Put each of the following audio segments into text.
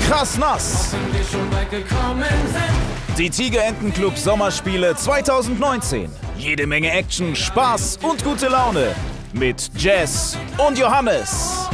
krass nass. Die Tigerentenclub Sommerspiele 2019. Jede Menge Action, Spaß und gute Laune. Mit Jess und Johannes.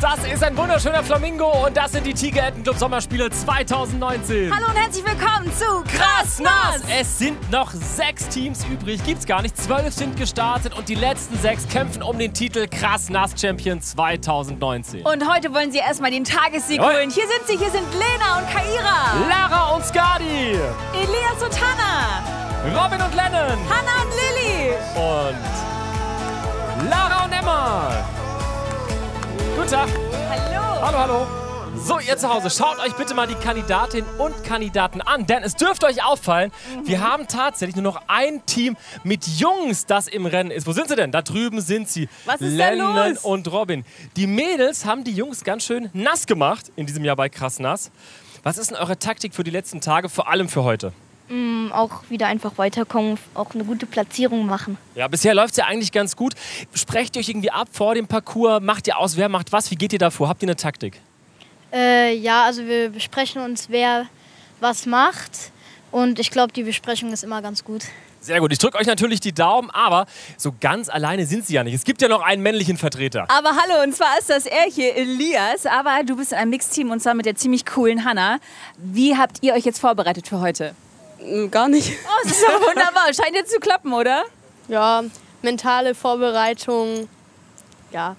Das ist ein wunderschöner Flamingo und das sind die Tigerentenclub Sommerspiele 2019. Hallo und herzlich willkommen zu Krass Nass. Es sind noch 6 Teams übrig, gibt's gar nicht. 12 sind gestartet und die letzten 6 kämpfen um den Titel Krass Nass Champion 2019. Und heute wollen sie erstmal den Tagessieg holen. Hier sind sie, hier sind Lena und Kaira. Lara und Skadi. Elias und Hannah. Robin und Lennon. Hannah und Lilly. Und Lara und Emma. Guten Tag. Hallo. Hallo, hallo. So, ihr zu Hause, schaut euch bitte mal die Kandidatinnen und Kandidaten an, denn es dürfte euch auffallen, wir haben tatsächlich nur noch ein Team mit Jungs, das im Rennen ist. Wo sind sie denn? Da drüben sind sie. Was ist da Lennon los? und Robin. Die Mädels haben die Jungs ganz schön nass gemacht in diesem Jahr bei Krass Nass. Was ist denn eure Taktik für die letzten Tage, vor allem für heute? Auch wieder einfach weiterkommen, auch eine gute Platzierung machen. Ja, bisher läuft es ja eigentlich ganz gut. Sprecht ihr euch irgendwie ab vor dem Parcours? Macht ihr aus, wer macht was? Wie geht ihr da vor? Habt ihr eine Taktik? Ja, also wir besprechen uns, wer was macht. Und ich glaube, die Besprechung ist immer ganz gut. Sehr gut, ich drücke euch natürlich die Daumen, aber so ganz alleine sind sie ja nicht. Es gibt ja noch einen männlichen Vertreter. Aber hallo, und zwar ist das er hier, Elias. Aber du bist in einem Mixteam und zwar mit der ziemlich coolen Hannah. Wie habt ihr euch jetzt vorbereitet für heute? Gar nicht. Oh, das ist doch wunderbar. Scheint jetzt zu klappen, oder? Ja, mentale Vorbereitung, ja.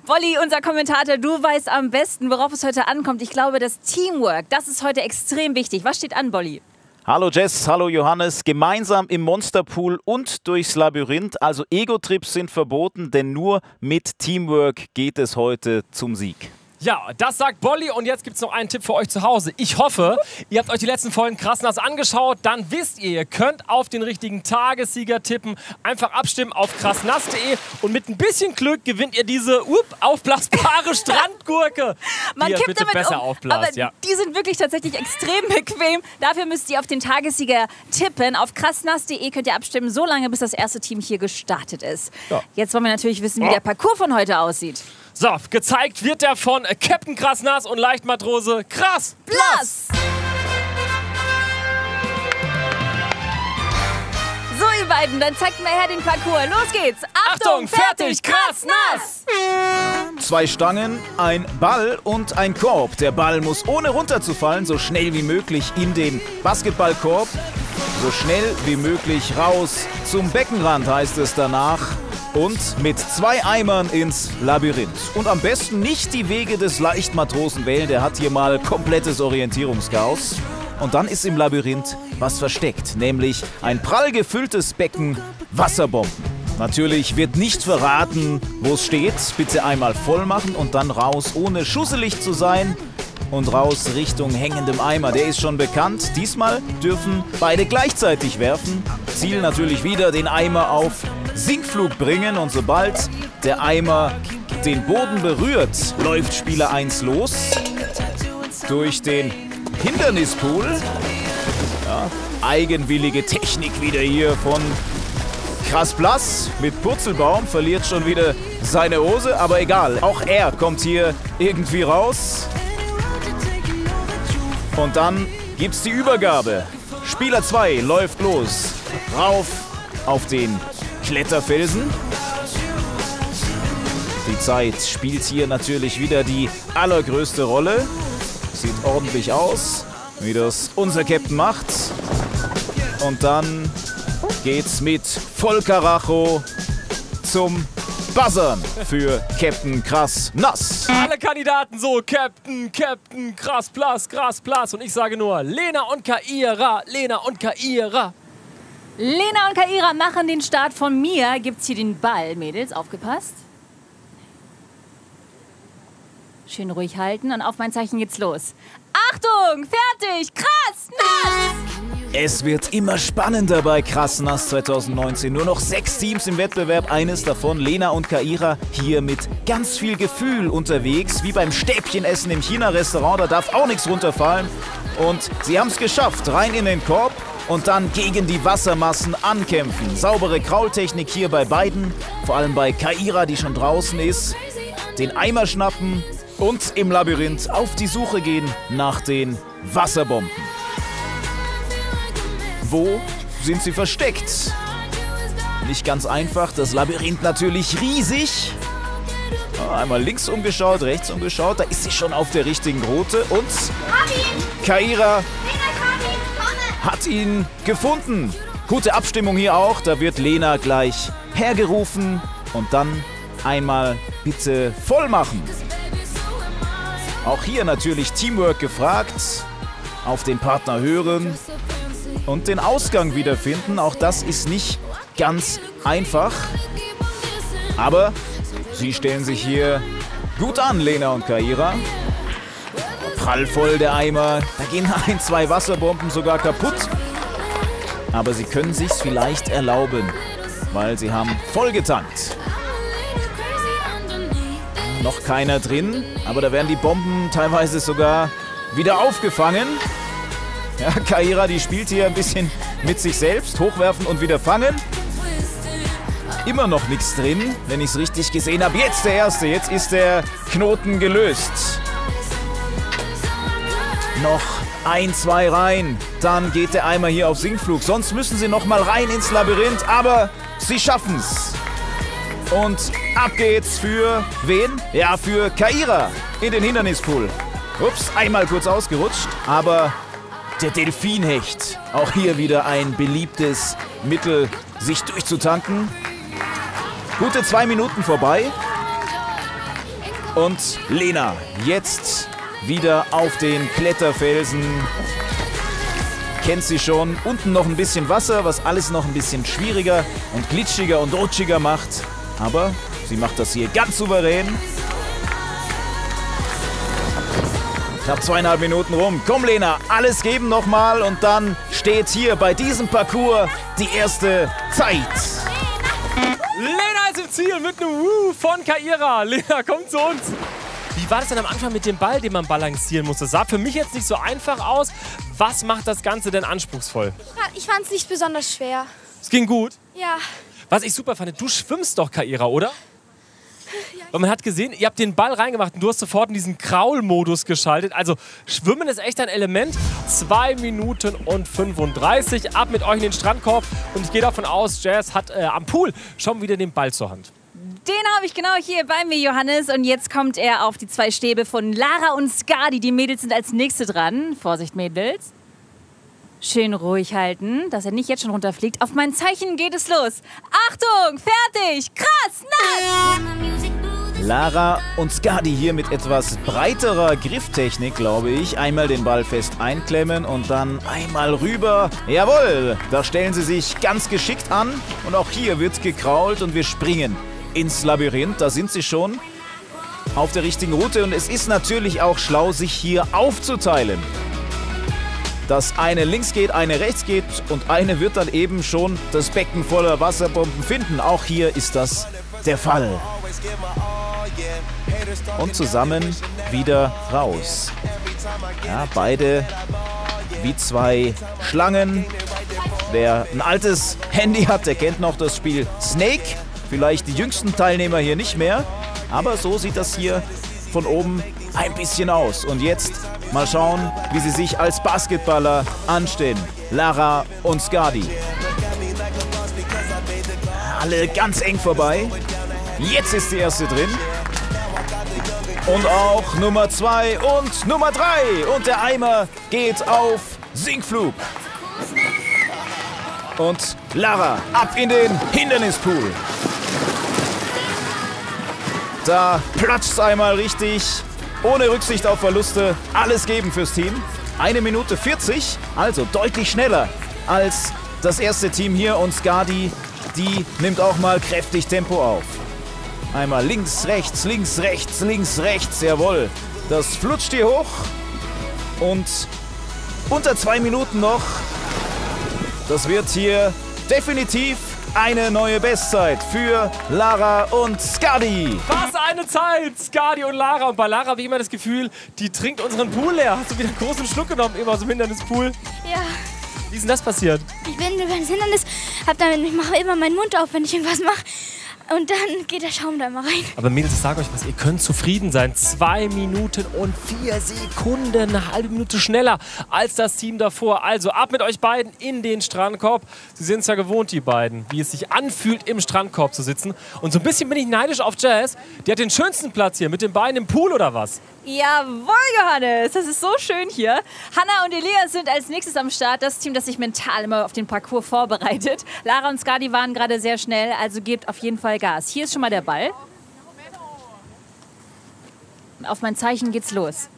Wolli, unser Kommentator, du weißt am besten, worauf es heute ankommt. Ich glaube, das Teamwork, das ist heute extrem wichtig. Was steht an, Wolli? Hallo Jess, hallo Johannes. Gemeinsam im Monsterpool und durchs Labyrinth. Also Ego-Trips sind verboten, denn nur mit Teamwork geht es heute zum Sieg. Ja, das sagt Bolli und jetzt gibt es noch einen Tipp für euch zu Hause. Ich hoffe, ihr habt euch die letzten Folgen Krass Nass angeschaut. Dann wisst ihr könnt auf den richtigen Tagessieger tippen. Einfach abstimmen auf krassnass.de und mit ein bisschen Glück gewinnt ihr diese aufblasbare Strandgurke. Man die ihr kippt bitte damit besser um, aufblasst. aber Ja. die sind wirklich tatsächlich extrem bequem. Dafür müsst ihr auf den Tagessieger tippen. Auf krassnass.de könnt ihr abstimmen, so lange bis das erste Team hier gestartet ist. Ja. Jetzt wollen wir natürlich wissen, wie der Parcours von heute aussieht. So, gezeigt wird der von Captain Krass Nass und Leichtmatrose Krass Plus! So, ihr beiden, dann zeigt mal her den Parcours. Los geht's! Achtung, fertig, krass, nass! 2 Stangen, ein Ball und ein Korb. Der Ball muss ohne runterzufallen so schnell wie möglich in den Basketballkorb. So schnell wie möglich raus zum Beckenrand, heißt es danach. Und mit 2 Eimern ins Labyrinth. Und am besten nicht die Wege des Leichtmatrosen wählen, der hat hier mal komplettes Orientierungschaos. Und dann ist im Labyrinth was versteckt, nämlich ein prall gefülltes Becken Wasserbomben. Natürlich wird nicht verraten, wo es steht. Bitte einmal voll machen und dann raus, ohne schusselig zu sein. Und raus Richtung hängendem Eimer. Der ist schon bekannt. Diesmal dürfen beide gleichzeitig werfen. Ziel natürlich wieder den Eimer auf Sinkflug bringen. Und sobald der Eimer den Boden berührt, läuft Spieler 1 los. Durch den Hindernispool. Ja, eigenwillige Technik wieder hier von Krass Plus mit Purzelbaum. Verliert schon wieder seine Hose, aber egal. Auch er kommt hier irgendwie raus. Und dann gibt's die Übergabe. Spieler 2 läuft los. Rauf auf den Kletterfelsen. Die Zeit spielt hier natürlich wieder die allergrößte Rolle. Sieht ordentlich aus, wie das unser Captain macht. Und dann geht's mit Vollkaracho zum Buzzern für Captain Krass Nass. Alle Kandidaten so, Captain, Krass Plus. Und ich sage nur, Lena und Kaira, Lena und Kaira. Lena und Kaira machen den Start. Von mir gibt's hier den Ball. Mädels, aufgepasst. Schön ruhig halten und auf mein Zeichen geht's los. Achtung, fertig, krass, nass! Es wird immer spannender bei Krass Nass 2019. Nur noch 6 Teams im Wettbewerb, eines davon Lena und Kaira hier mit ganz viel Gefühl unterwegs. Wie beim Stäbchenessen im China-Restaurant, da darf auch nichts runterfallen. Und sie haben es geschafft, rein in den Korb und dann gegen die Wassermassen ankämpfen. Saubere Kraultechnik hier bei beiden, vor allem bei Kaira, die schon draußen ist. Den Eimer schnappen und im Labyrinth auf die Suche gehen nach den Wasserbomben. Wo sind sie versteckt? Nicht ganz einfach, das Labyrinth natürlich riesig. Einmal links umgeschaut, rechts umgeschaut, da ist sie schon auf der richtigen Route und Kaira hat ihn gefunden. Gute Abstimmung hier auch, da wird Lena gleich hergerufen und dann einmal bitte voll machen. Auch hier natürlich Teamwork gefragt, auf den Partner hören und den Ausgang wiederfinden. Auch das ist nicht ganz einfach, aber sie stellen sich hier gut an, Lena und Kaira. Prallvoll der Eimer, da gehen 1, 2 Wasserbomben sogar kaputt. Aber sie können sich's vielleicht erlauben, weil sie haben voll getankt. Noch keiner drin, aber da werden die Bomben teilweise sogar wieder aufgefangen. Ja, Kaira, die spielt hier ein bisschen mit sich selbst, hochwerfen und wieder fangen. Immer noch nichts drin, wenn ich es richtig gesehen habe. Jetzt der erste, jetzt ist der Knoten gelöst. Noch 1, 2 rein, dann geht der Eimer hier auf Sinkflug. Sonst müssen sie noch mal rein ins Labyrinth, aber sie schaffen's. Und ab geht's für wen? Ja, für Kaira in den Hindernispool. Ups, einmal kurz ausgerutscht, aber der Delfinhecht. Auch hier wieder ein beliebtes Mittel, sich durchzutanken. Gute 2 Minuten vorbei. Und Lena jetzt wieder auf den Kletterfelsen. Kennt sie schon. Unten noch ein bisschen Wasser, was alles noch ein bisschen schwieriger und glitschiger und rutschiger macht. Aber sie macht das hier ganz souverän. Knapp 2,5 Minuten rum. Komm, Lena, alles geben nochmal. Und dann steht hier bei diesem Parcours die erste Zeit. Lena ist im Ziel mit einem Woo von Kaira. Lena, komm zu uns. Wie war das denn am Anfang mit dem Ball, den man balancieren musste? Das sah für mich jetzt nicht so einfach aus. Was macht das Ganze denn anspruchsvoll? Ich fand es nicht besonders schwer. Es ging gut. Ja. Was ich super fand, du schwimmst doch, Kaira, oder? Weil man hat gesehen, ihr habt den Ball reingemacht und du hast sofort in diesen Kraul-Modus geschaltet. Also Schwimmen ist echt ein Element. 2 Minuten und 35. Ab mit euch in den Strandkorb. Und ich gehe davon aus, Jazz hat am Pool schon wieder den Ball zur Hand. Den habe ich genau hier bei mir, Johannes. Und jetzt kommt er auf die 2 Stäbe von Lara und Skadi. Die Mädels sind als Nächste dran. Vorsicht, Mädels. Schön ruhig halten, dass er nicht jetzt schon runterfliegt. Auf mein Zeichen geht es los. Achtung, fertig, krass, nass! Lara und Skadi hier mit etwas breiterer Grifftechnik, glaube ich. Einmal den Ball fest einklemmen und dann einmal rüber. Jawohl, da stellen sie sich ganz geschickt an. Und auch hier wird gekrault und wir springen ins Labyrinth. Da sind sie schon auf der richtigen Route. Und es ist natürlich auch schlau, sich hier aufzuteilen. Dass eine links geht, eine rechts geht und eine wird dann eben schon das Becken voller Wasserbomben finden. Auch hier ist das der Fall. Und zusammen wieder raus. Ja, beide wie 2 Schlangen. Wer ein altes Handy hat, der kennt noch das Spiel Snake. Vielleicht die jüngsten Teilnehmer hier nicht mehr. Aber so sieht das hier von oben ein bisschen aus. Und jetzt mal schauen, wie sie sich als Basketballer anstehen. Lara und Skadi. Alle ganz eng vorbei. Jetzt ist die erste drin. Und auch Nummer 2 und Nummer 3. Und der Eimer geht auf Sinkflug. Und Lara ab in den Hindernispool. Da platscht's einmal richtig. Ohne Rücksicht auf Verluste. Alles geben fürs Team. 1 Minute 40. Also deutlich schneller als das erste Team hier. Und Skadi, die nimmt auch mal kräftig Tempo auf. Einmal links, rechts, links, rechts, links, rechts. Jawohl. Das flutscht hier hoch. Und unter 2 Minuten noch. Das wird hier definitiv eine neue Bestzeit für Lara und Skadi. Was eine Zeit, Skadi und Lara. Und bei Lara habe ich immer das Gefühl, die trinkt unseren Pool leer. Hast du wieder einen großen Schluck genommen, immer aus dem Hindernispool? Ja. Wie ist denn das passiert? Ich bin über das Hindernis, ich mache immer meinen Mund auf, wenn ich irgendwas mache. Und dann geht der Schaum da immer rein. Aber Mädels, ich sage euch was, ihr könnt zufrieden sein. 2 Minuten und 4 Sekunden, eine halbe Minute schneller als das Team davor. Also ab mit euch beiden in den Strandkorb. Sie sind es ja gewohnt, die beiden, wie es sich anfühlt, im Strandkorb zu sitzen. Und so ein bisschen bin ich neidisch auf Jazz. Die hat den schönsten Platz hier, mit den Beinen im Pool oder was? Jawohl, Johannes, das ist so schön hier. Hanna und Elias sind als nächstes am Start. Das Team, das sich mental immer auf den Parcours vorbereitet. Lara und Skadi waren gerade sehr schnell, also gebt auf jeden Fall Gas. Hier ist schon mal der Ball. Auf mein Zeichen geht's los.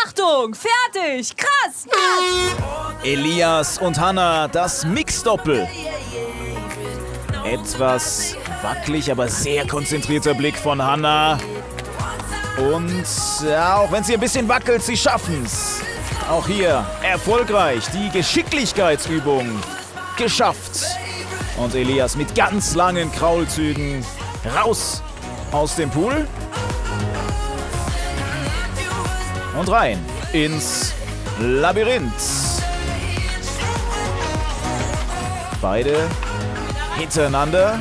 Achtung, fertig, krass, nass. Elias und Hanna, das Mixdoppel. Etwas wackelig, aber sehr konzentrierter Blick von Hanna. Und ja, auch wenn sie ein bisschen wackelt, sie schaffen's. Auch hier erfolgreich die Geschicklichkeitsübung geschafft. Und Elias mit ganz langen Kraulzügen raus aus dem Pool. Und rein ins Labyrinth. Beide hintereinander.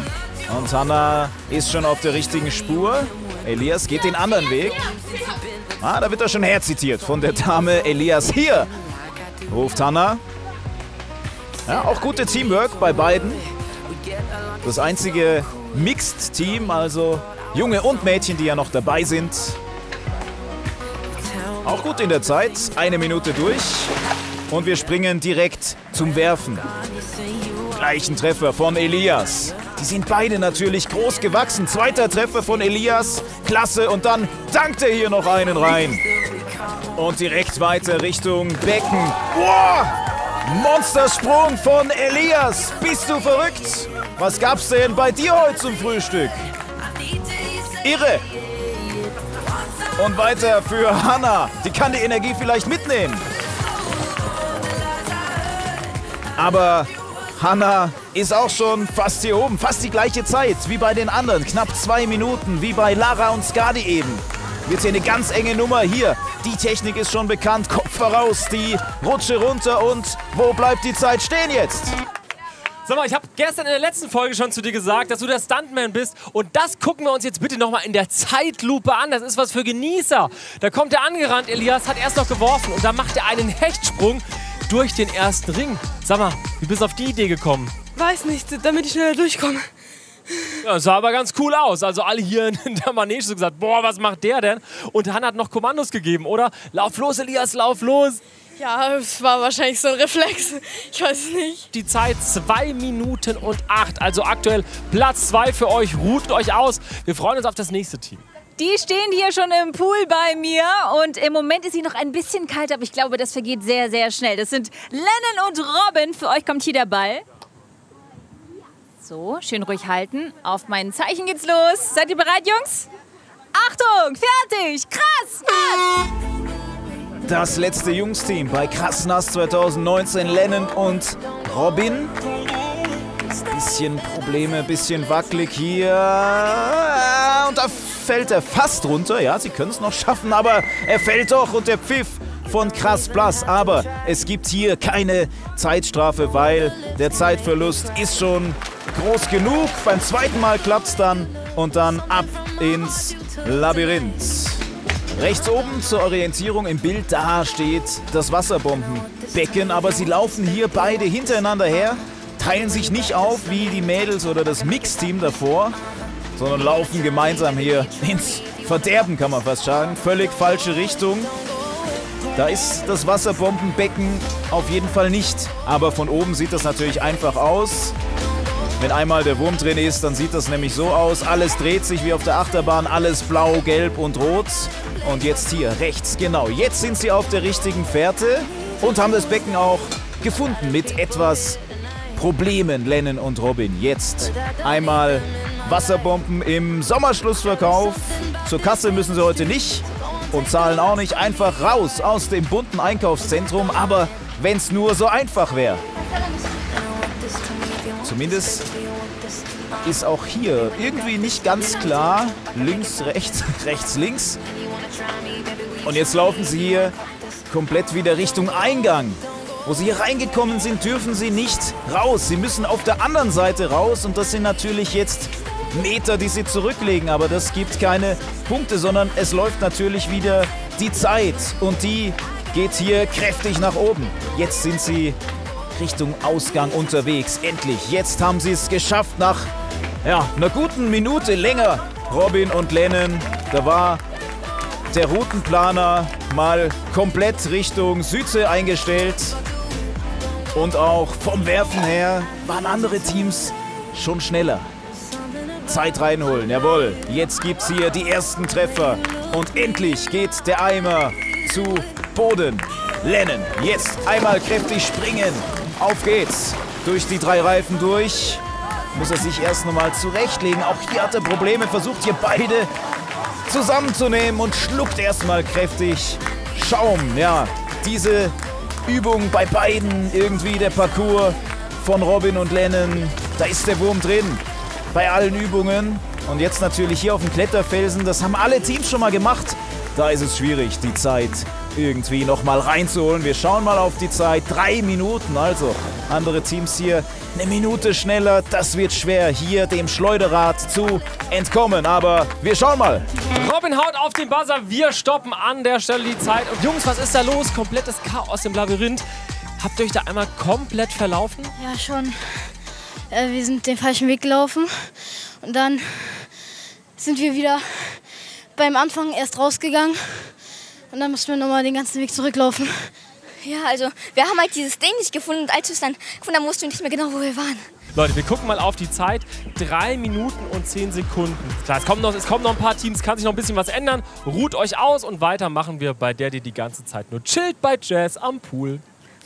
Und Hanna ist schon auf der richtigen Spur. Elias geht den anderen Weg. Da wird er schon herzitiert von der Dame Elias. Hier ruft Hanna. Ja, auch gute Teamwork bei beiden. Das einzige Mixed-Team, also Junge und Mädchen, die ja noch dabei sind. Auch gut in der Zeit. 1 Minute durch. Und wir springen direkt zum Werfen. Gleichen Treffer von Elias. Die sind beide natürlich groß gewachsen. 2. Treffer von Elias. Klasse. Und dann dankt er hier noch einen rein. Und direkt weiter Richtung Becken. Wow! Monstersprung von Elias. Bist du verrückt? Was gab's denn bei dir heute zum Frühstück? Irre. Und weiter für Hanna. Die kann die Energie vielleicht mitnehmen. Aber Hanna ist auch schon fast hier oben. Fast die gleiche Zeit wie bei den anderen. Knapp 2 Minuten, wie bei Lara und Skadi eben. Wird hier eine ganz enge Nummer. Hier, die Technik ist schon bekannt. Kopf voraus, die Rutsche runter. Und wo bleibt die Zeit stehen jetzt? Sag mal, ich habe gestern in der letzten Folge schon zu dir gesagt, dass du der Stuntman bist. Und das gucken wir uns jetzt bitte nochmal in der Zeitlupe an. Das ist was für Genießer. Da kommt er angerannt, Elias, hat erst noch geworfen. Und dann macht er einen Hechtsprung durch den ersten Ring. Sag mal, wie bist du auf die Idee gekommen? Weiß nicht, damit ich schneller durchkomme. Ja, das sah aber ganz cool aus. Also alle hier in der Manege so gesagt, boah, was macht der denn? Und Hanna hat noch Kommandos gegeben, oder? Lauf los, Elias, lauf los. Ja, es war wahrscheinlich so ein Reflex. Ich weiß es nicht. Die Zeit 2 Minuten und 8. Also aktuell Platz 2 für euch. Ruht euch aus. Wir freuen uns auf das nächste Team. Die stehen hier schon im Pool bei mir und im Moment ist sie noch ein bisschen kalt, aber ich glaube, das vergeht sehr, sehr schnell. Das sind Lennon und Robin. Für euch kommt hier der Ball. So, schön ruhig halten. Auf mein Zeichen geht's los. Seid ihr bereit, Jungs? Achtung, fertig, krass, nass! Das letzte Jungsteam bei Krass Nass 2019, Lennon und Robin. Bisschen Probleme, bisschen wackelig hier. Und da fällt er fast runter. Ja, sie können es noch schaffen, aber er fällt doch. Und der Pfiff von Krass Blass. Aber es gibt hier keine Zeitstrafe, weil der Zeitverlust ist schon groß genug. Beim zweiten Mal klappt es dann. Und dann ab ins Labyrinth. Rechts oben zur Orientierung im Bild, da steht das Wasserbombenbecken. Aber sie laufen hier beide hintereinander her, teilen sich nicht auf wie die Mädels oder das Mixteam davor, sondern laufen gemeinsam hier ins Verderben, kann man fast sagen. Völlig falsche Richtung. Da ist das Wasserbombenbecken auf jeden Fall nicht. Aber von oben sieht das natürlich einfach aus. Wenn einmal der Wurm drin ist, dann sieht das nämlich so aus. Alles dreht sich wie auf der Achterbahn, alles blau, gelb und rot. Und jetzt hier rechts, genau. Jetzt sind sie auf der richtigen Fährte und haben das Becken auch gefunden mit etwas Problemen, Lennon und Robin. Jetzt einmal Wasserbomben im Sommerschlussverkauf. Zur Kasse müssen sie heute nicht und zahlen auch nicht. Einfach raus aus dem bunten Einkaufszentrum. Aber wenn es nur so einfach wäre. Zumindest ist auch hier irgendwie nicht ganz klar. Links, rechts, rechts, links. Und jetzt laufen sie hier komplett wieder Richtung Eingang. Wo sie hier reingekommen sind, dürfen sie nicht raus. Sie müssen auf der anderen Seite raus. Und das sind natürlich jetzt Meter, die sie zurücklegen. Aber das gibt keine Punkte, sondern es läuft natürlich wieder die Zeit. Und die geht hier kräftig nach oben. Jetzt sind sie Richtung Ausgang unterwegs. Endlich, jetzt haben sie es geschafft nach einer guten Minute länger. Robin und Lennon, da war der Routenplaner mal komplett Richtung Südsee eingestellt. Und auch vom Werfen her waren andere Teams schon schneller. Zeit reinholen, jawohl. Jetzt gibt's hier die ersten Treffer. Und endlich geht der Eimer zu Boden. Lennon, jetzt einmal kräftig springen. Auf geht's. Durch die 3 Reifen durch. Muss er sich erst nochmal zurechtlegen. Auch hier hat er Probleme. Versucht hier beide zusammenzunehmen und schluckt erstmal kräftig Schaum. Ja, diese Übung bei beiden, irgendwie der Parcours von Robin und Lennon. Da ist der Wurm drin. Bei allen Übungen. Und jetzt natürlich hier auf dem Kletterfelsen. Das haben alle Teams schon mal gemacht. Da ist es schwierig, die Zeit irgendwie noch mal reinzuholen. Wir schauen mal auf die Zeit. 3 Minuten, also andere Teams hier eine Minute schneller. Das wird schwer, hier dem Schleuderrad zu entkommen. Aber wir schauen mal. Robin haut auf den Buzzer. Wir stoppen an der Stelle die Zeit. Und Jungs, was ist da los? Komplettes Chaos im Labyrinth. Habt ihr euch da einmal komplett verlaufen? Ja, schon. Wir sind den falschen Weg gelaufen. Und dann sind wir wieder beim Anfang erst rausgegangen. Und dann mussten wir nochmal den ganzen Weg zurücklaufen. Ja, also wir haben halt dieses Ding nicht gefunden und als wir es dann gefunden haben, wussten wir nicht mehr genau, wo wir waren. Leute, wir gucken mal auf die Zeit. 3 Minuten und 10 Sekunden. Klar, es kommen noch ein paar Teams, kann sich noch ein bisschen was ändern. Ruht euch aus und weiter machen wir bei der, die ganze Zeit nur chillt bei Jazz am Pool.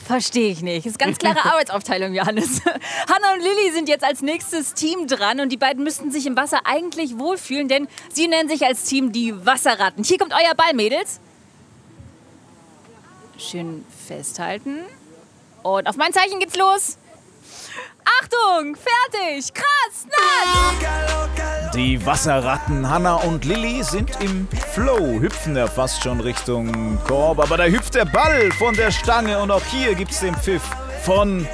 Verstehe ich nicht. Das ist ganz klare Arbeitsaufteilung, Johannes. Hanna und Lilly sind jetzt als nächstes Team dran und die beiden müssten sich im Wasser eigentlich wohlfühlen, denn sie nennen sich als Team die Wasserratten. Hier kommt euer Ball, Mädels. Schön festhalten. Und auf mein Zeichen geht's los. Achtung, fertig, krass, nass! Die Wasserratten Hanna und Lilly sind im Flow, hüpfen ja fast schon Richtung Korb. Aber da hüpft der Ball von der Stange und auch hier gibt's den Pfiff von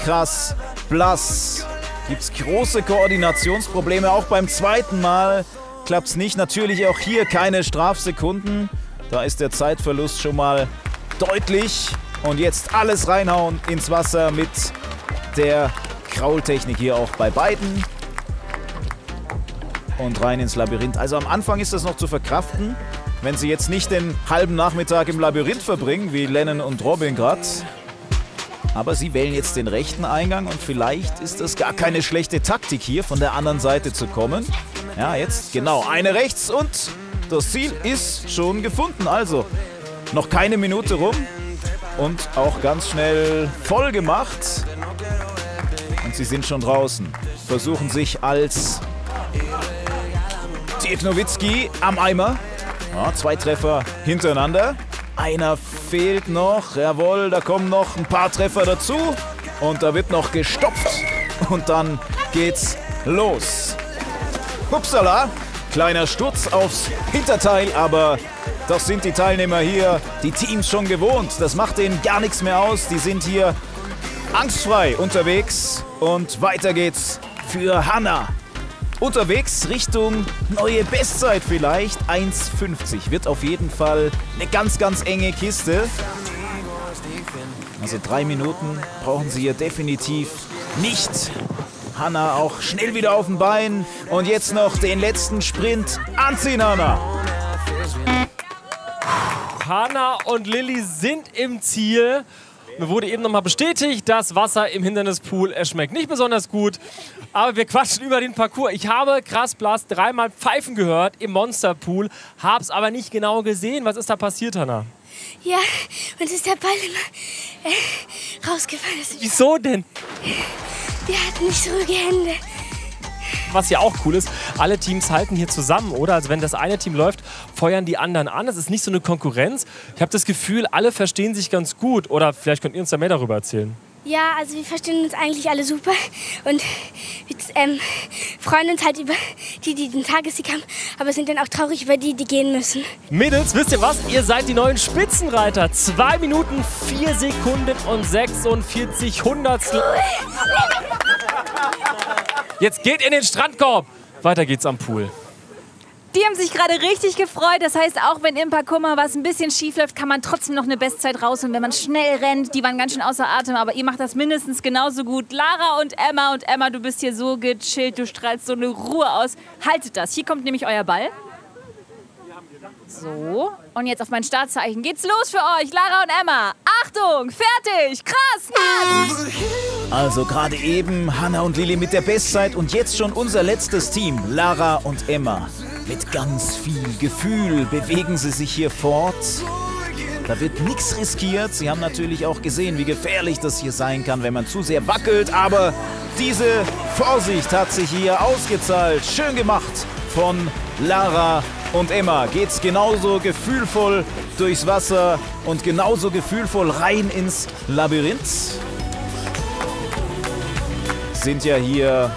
krass blass. Gibt's große Koordinationsprobleme, auch beim zweiten Mal klappt's nicht. Natürlich auch hier keine Strafsekunden. Da ist der Zeitverlust schon mal deutlich. Und jetzt alles reinhauen ins Wasser mit der Kraultechnik hier auch bei beiden. Und rein ins Labyrinth. Also am Anfang ist das noch zu verkraften, wenn sie jetzt nicht den halben Nachmittag im Labyrinth verbringen, wie Lennon und Robin gerade. Aber sie wählen jetzt den rechten Eingang und vielleicht ist das gar keine schlechte Taktik hier, von der anderen Seite zu kommen. Ja, jetzt genau eine rechts und das Ziel ist schon gefunden. Also noch keine Minute rum und auch ganz schnell voll gemacht. Und sie sind schon draußen. Versuchen sich als Dirk Nowitzki am Eimer. Ja, 2 Treffer hintereinander. Einer fehlt noch. Jawohl, da kommen noch ein paar Treffer dazu. Und da wird noch gestopft. Und dann geht's los. Upsala. Kleiner Sturz aufs Hinterteil, aber das sind die Teilnehmer hier, die Teams schon gewohnt. Das macht denen gar nichts mehr aus. Die sind hier angstfrei unterwegs. Und weiter geht's für Hanna. Unterwegs Richtung neue Bestzeit vielleicht. 1,50 wird auf jeden Fall eine ganz, ganz enge Kiste. Also 3 Minuten brauchen sie hier definitiv nicht. Hanna auch schnell wieder auf den Beinen. Und jetzt noch den letzten Sprint. Anziehen, Hanna! Hanna und Lilly sind im Ziel. Mir wurde eben nochmal bestätigt, das Wasser im Hindernispool, es schmeckt nicht besonders gut. Aber wir quatschen über den Parcours. Ich habe krass blass 3-mal Pfeifen gehört im Monsterpool, hab's aber nicht genau gesehen. Was ist da passiert, Hanna? Ja, und ist der Ball immer rausgefallen. Wieso denn? Wir hatten nicht so ruhige Hände. Was ja auch cool ist, alle Teams halten hier zusammen, oder? Also wenn das eine Team läuft, feuern die anderen an. Das ist nicht so eine Konkurrenz. Ich habe das Gefühl, alle verstehen sich ganz gut. Oder vielleicht könnt ihr uns da mehr darüber erzählen. Ja, also wir verstehen uns eigentlich alle super und wir freuen uns halt über die den Tagessieg haben, aber sind dann auch traurig über die gehen müssen. Mädels, wisst ihr was? Ihr seid die neuen Spitzenreiter. 2 Minuten, 4 Sekunden und 46 Hundertstel. Jetzt geht in den Strandkorb. Weiter geht's am Pool. Die haben sich gerade richtig gefreut. Das heißt, auch wenn im Parcours mal was ein bisschen schief läuft, kann man trotzdem noch eine Bestzeit rausholen, wenn man schnell rennt. Die waren ganz schön außer Atem, aber ihr macht das mindestens genauso gut. Lara und Emma. Und Emma, du bist hier so gechillt, du strahlst so eine Ruhe aus. Haltet das. Hier kommt nämlich euer Ball. So, und jetzt auf mein Startzeichen geht's los für euch, Lara und Emma. Achtung, fertig, krass, nass! Also gerade eben Hanna und Lilly mit der Bestzeit und jetzt schon unser letztes Team, Lara und Emma. Mit ganz viel Gefühl bewegen sie sich hier fort. Da wird nichts riskiert. Sie haben natürlich auch gesehen, wie gefährlich das hier sein kann, wenn man zu sehr wackelt. Aber diese Vorsicht hat sich hier ausgezahlt. Schön gemacht von Lara und Emma. Geht's genauso gefühlvoll durchs Wasser und genauso gefühlvoll rein ins Labyrinth. Sind ja hier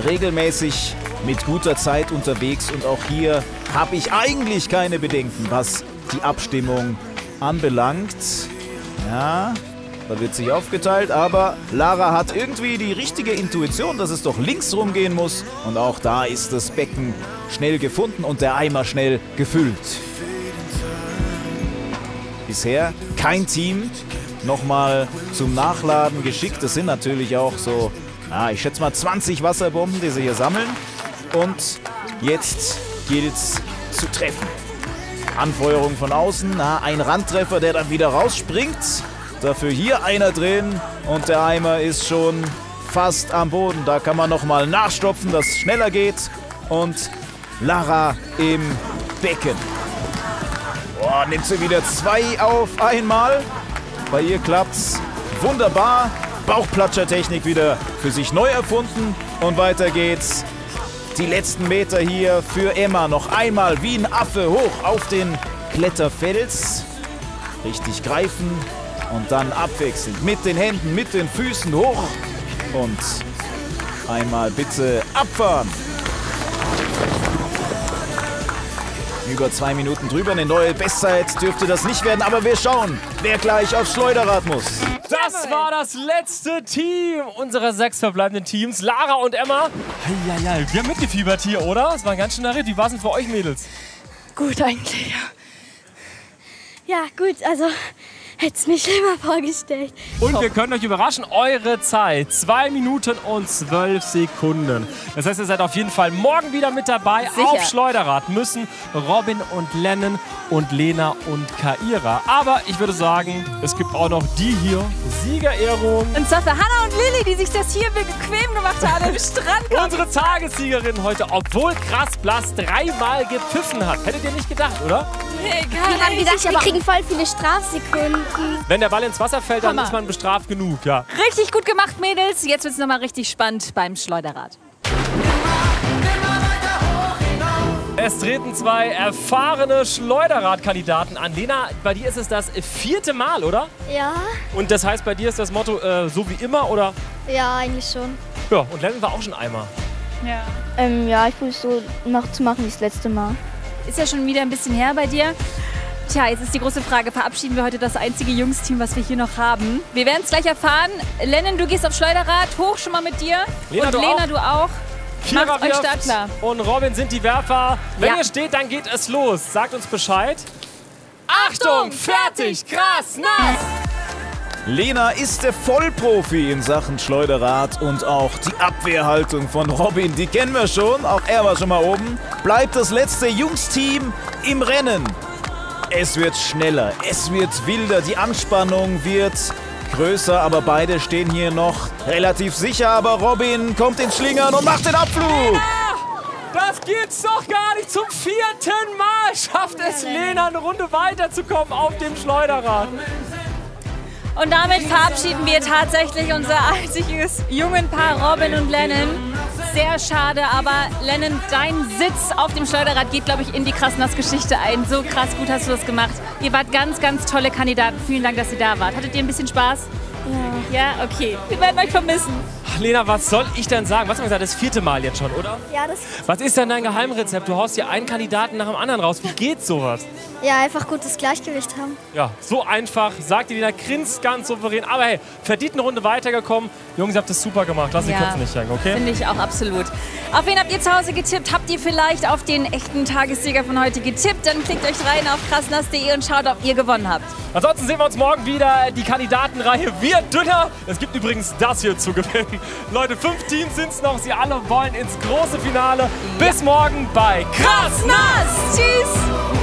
regelmäßig mit guter Zeit unterwegs und auch hier habe ich eigentlich keine Bedenken, was die Abstimmung anbelangt. Ja, da wird sich aufgeteilt, aber Lara hat irgendwie die richtige Intuition, dass es doch links rumgehen muss. Und auch da ist das Becken schnell gefunden und der Eimer schnell gefüllt. Bisher kein Team nochmal zum Nachladen geschickt. Das sind natürlich auch so, ich schätze mal 20 Wasserbomben, die sie hier sammeln. Und jetzt gilt es zu treffen. Anfeuerung von außen, ein Randtreffer, der dann wieder rausspringt. Dafür hier einer drin und der Eimer ist schon fast am Boden. Da kann man nochmal nachstopfen, dass es schneller geht. Und Lara im Becken. Boah, nimmt sie wieder 2 auf einmal. Bei ihr klappt's wunderbar. Bauchplatschertechnik wieder für sich neu erfunden. Und weiter geht's. Die letzten Meter hier für Emma. Noch einmal wie ein Affe hoch auf den Kletterfels. Richtig greifen und dann abwechselnd mit den Händen, mit den Füßen hoch. Und einmal bitte abfahren. Über 2 Minuten drüber. Eine neue Bestzeit dürfte das nicht werden. Aber wir schauen, wer gleich aufs Schleuderrad muss. Das war das letzte Team unserer 6 verbleibenden Teams. Lara und Emma. Ja, wir haben mitgefiebert hier, oder? Es war ein ganz schöner Ritt. Wie war es denn für euch, Mädels? Gut eigentlich, ja. Ja, gut, also hätte es mir schlimmer vorgestellt. Und wir können euch überraschen, eure Zeit 2 Minuten und 12 Sekunden. Das heißt, ihr seid auf jeden Fall morgen wieder mit dabei. Sicher. Auf Schleuderrad müssen Robin und Lennon und Lena und Kaira. Aber ich würde sagen, es gibt auch noch die hier, Siegerehrung. Und zwar für Hanna und Lilly, die sich das hier bequem gemacht haben im Strand. Unsere Tagessiegerin heute, obwohl krass Blass 3-mal gepfiffen hat. Hättet ihr nicht gedacht, oder? Nee, Wir haben gedacht, wir kriegen voll viele Strafsekunden. Wenn der Ball ins Wasser fällt, dann ist man bestraft genug, ja. Richtig gut gemacht, Mädels. Jetzt wird es nochmal richtig spannend beim Schleuderrad. Es treten 2 erfahrene Schleuderradkandidaten an. Lena, bei dir ist es das 4. Mal, oder? Ja. Und das heißt, bei dir ist das Motto so wie immer, oder? Ja, eigentlich schon. Ja, und Lennon war auch schon einmal. Ja. Ja, ich versuche so nachzumachen wie das letzte Mal. Ist ja schon wieder ein bisschen her bei dir. Tja, jetzt ist die große Frage, verabschieden wir heute das einzige Jungsteam, was wir hier noch haben? Wir werden es gleich erfahren. Lennon, du gehst auf Schleuderrad, hoch schon mal mit dir. Lena, und du Lena, auch. du auch. Kira Macht euch wirft startklar. und Robin sind die Werfer. Wenn Ja. ihr steht, dann geht es los. Sagt uns Bescheid. Achtung, fertig, krass, nass! Lena ist der Vollprofi in Sachen Schleuderrad und auch die Abwehrhaltung von Robin, die kennen wir schon. Auch er war schon mal oben. Bleibt das letzte Jungsteam im Rennen. Es wird schneller, es wird wilder, die Anspannung wird größer, aber beide stehen hier noch relativ sicher. Aber Robin kommt ins Schlingern und macht den Abflug. Das gibt's doch gar nicht. Zum 4. Mal schafft es Lena, eine Runde weiterzukommen auf dem Schleuderrad. Und damit verabschieden wir tatsächlich unser einziges jungen Paar Robin und Lennon. Sehr schade, aber Lennon, dein Sitz auf dem Schleuderrad geht, glaube ich, in die Krass-Nass-Geschichte ein. So krass gut hast du das gemacht. Ihr wart ganz, ganz tolle Kandidaten. Vielen Dank, dass ihr da wart. Hattet ihr ein bisschen Spaß? Ja. Ja, okay. Wir werden euch vermissen. Lena, was soll ich denn sagen? Was haben wir gesagt? Das 4. Mal jetzt schon, oder? Ja, das. Was ist denn dein Geheimrezept? Du haust hier einen Kandidaten nach dem anderen raus. Wie geht sowas? Ja, einfach gutes Gleichgewicht haben. Ja, so einfach, sagt die Lena, grinst ganz souverän. Aber hey, verdient eine Runde weitergekommen. Jungs, ihr habt das super gemacht. Lass die Köpfe nicht hängen, okay? Finde ich auch absolut. Auf wen habt ihr zu Hause getippt? Habt ihr vielleicht auf den echten Tagessieger von heute getippt? Dann klickt euch rein auf krassnass.de und schaut, ob ihr gewonnen habt. Ansonsten sehen wir uns morgen wieder. Die Kandidatenreihe wird dünner. Es gibt übrigens das hier zu gewinnen. Leute, 5 Teams sind es noch. Sie alle wollen ins große Finale. Bis morgen bei Krass Nass! Tschüss!